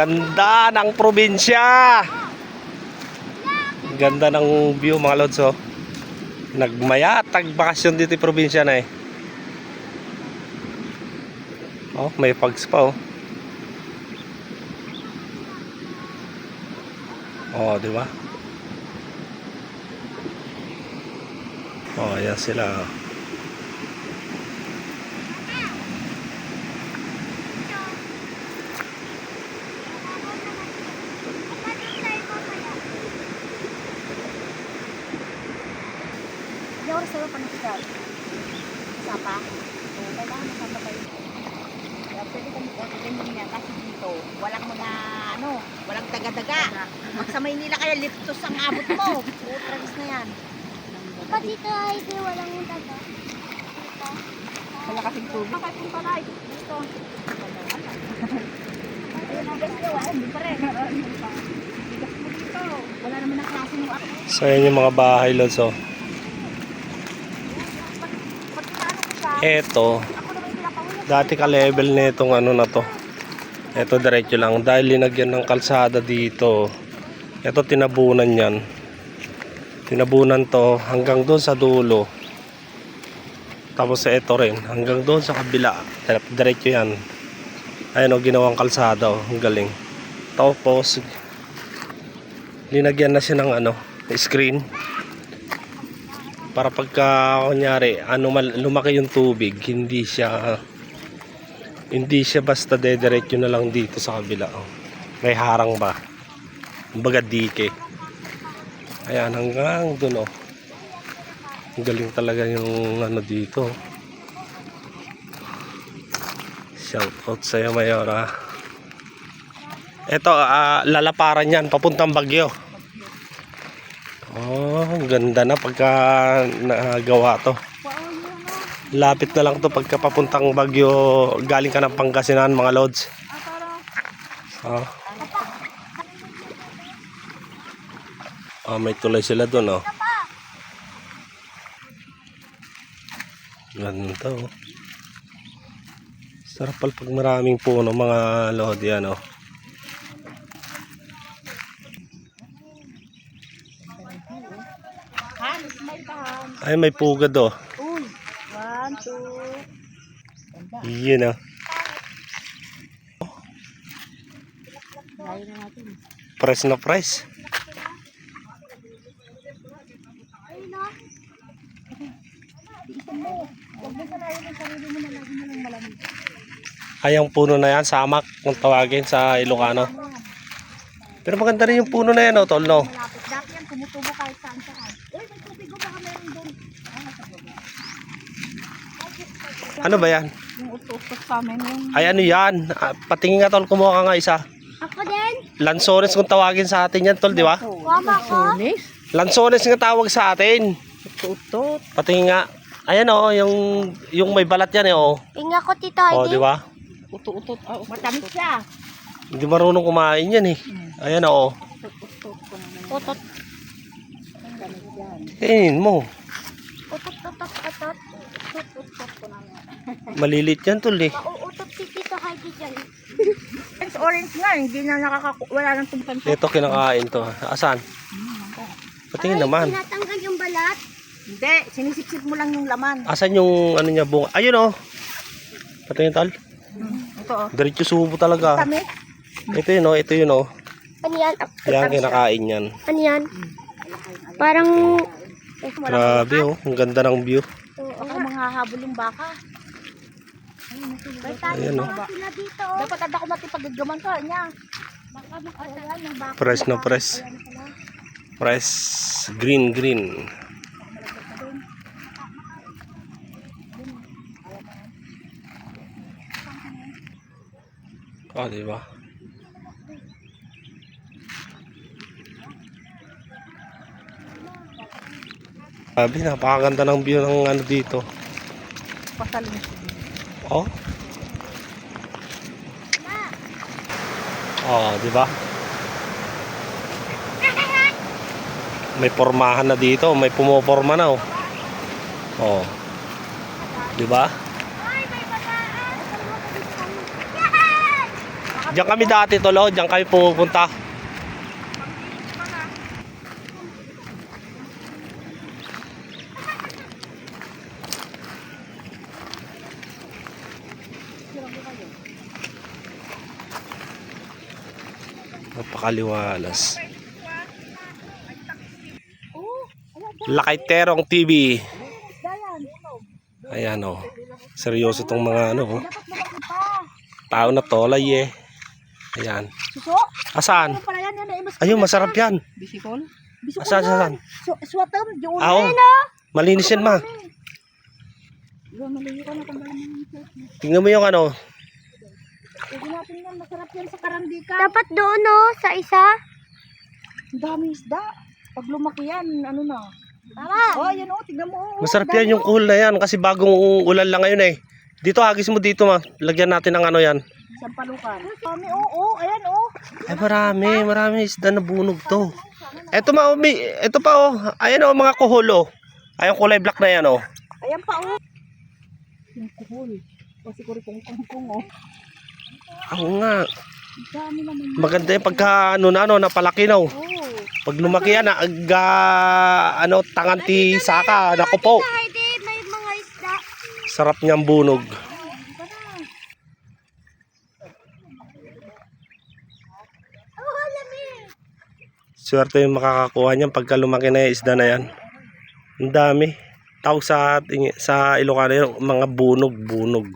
Ganda ng probinsya. Ganda ng view mga lods, oh. Nagmayatag bakasyon dito yung probinsya na eh. Oh, may pags pa, oh. Oh, di ba? Oh, ayan sila. Hindi ako sa'yo panagkakal. Sapa? Oo, kailangan masapa kayo. Kaya pwede kami ganyan niya kasi dito, walang mga walang taga-daga. Sa Maynila kaya liptos ang abot mo. Trans na yan. Pag dito ay walang taga. Wala kasing tubig. Bakit kung palay? Dito. Ayun ang best nyo, hindi pa rin. Bigas mo dito. Wala naman ang klase mo ako. So, ayan yung mga bahay lods, oh. Eto, dati ka-level na itong ano na to. Eto diretso lang dahil linagyan ng kalsada dito. Eto tinabunan yan. Tinabunan to hanggang doon sa dulo. Tapos eto rin hanggang doon sa kabila. Diretso yan. Ayun o, ginawang kalsada o. Ang galing. Tapos linagyan na siya ng ano, screen. Para pagka kunyari lumaki yung tubig, hindi siya basta dediretso na lang dito sa kabila, oh. May harang ba, kumbaga dike. Ayan hanggang dun, oh. Ang galing talaga yung ano dito. Shout out sa'yo, Mayora. Ito lalaparan yan papuntang Bagyo. Oh, ganda na pagka nagawa to. Lapit na lang to pagka papuntang Bagyo, galing ka ng Pangasinan mga lods. Oh. Oh, may tulay sila doon, oh. Ganda, oh. Sarap pala pag maraming puno mga lod yan, oh. Ay, may pugad, oh. Uy, 1, 2. Yun, oh. Layo na natin. Press na press. Huwag mo sanayin ang sarili mo na lagi mo lang malamig. Ay, ang puno na yan, samak kung tawagin sa Ilocano. Pero maganda rin yung puno na yan, oh, tol, no? Malapit. Dati yan, tumutubo kahit saan-saan. Uy, may tubig ko baka meron doon. Ano ba yan? Yung utos sa amin yung... Ay, ano yan? Patingin nga, tol, kumuha ka nga isa. Ako din? Lansones kung tawagin sa atin yan, tol, di ba? Mama ko? Lansones nga tawag sa atin. Utot. Patingin nga. Ayan, oh, yung may balat yan, eh, oh. Tingnan ko, Tito Oh, Heidi. di ba? Utot. Matamis siya. Hindi marunong kumain yan, eh. Ayan, oh. Utot. Kainin mo. Utot. Malilit yan, tol, eh. Mauutot si Tito Heidi dyan. It's orange nga, hindi na wala nang tumpan. Ito, kinakain to. Asan? Patingin naman. Tinatanggal yung balat. Hindi, sinisipsip mo lang yung laman. Asan yung ano niya, bunga? Ayun, oh. Patingin, tol. Ito oh. Diretso subo talaga. Kami? Ito yun, oh. Ito yun, oh. Ano yan? Yan, kinakain yan. Ano yan? Parang... Grabe, oh. Ang ganda ng view. Ako manghahabol yung baka. Ayan, oh. Sila dito. Dapat ada ko matipagagaman ka niya. Baka makakayan yung baka. Press na press. Press. Green. Oh, di ba? Sabi, napakaganda ng view ng ano dito. Pasalin. Oh. Oh, di ba? May pormahan na dito, may pumoporma na, oh. Oh. Di ba? Baka Diyan kami dati tolo, diyan kami pupunta. Napakaliwalas. Lakay Terong TV. Ayan o. Seryoso tong mga ano. Oh. Tao na tolay eh. Ayan. Suso? Asaan? Ano pala yan? Ayun, masarap yan. Bisikol? Bisikol Asaan, yan. saan? Swatam, yun. Ah, oo. Malinis yan, ma. Yun, malinis ko na tanggalan ng shirt. Tingnan mo yung ano. Huwag natin yan, masarap yan sa karandika. Dapat doon oh, sa isa. Ang dami isda. Pag lumaki yan, ano na. Tama. Oh, yan oh, tignan mo. Oh, Masarap dami, yan yung kuhol na yan kasi bagong ulan lang ngayon eh. Dito, hagis mo dito, ma. Lagyan natin ng ano yan. Isang palukan. Dami, oh, ayan oh. Ay, marami isda na bunog to. Eto ma, ito pa oh. Ayan oh, mga kuhol oh. Ay, yung kulay black na yan oh. Ayan pa oh. Yung kuhol. Kasi kuri kung oh. Oo nga. Ang dami naman. Maganda yung pagka ano na ano, napalaki na oh. Oh. Pag lumaki yan, ano, tanganti saka, naku po. Heidi, may mga isda. Sarap niyang bunog. Oh, lami. Swerte yung makakakuha niyan pagka lumaki na yung isda na yan. Ang dami. Tawag sa Ilocano yung mga bunog.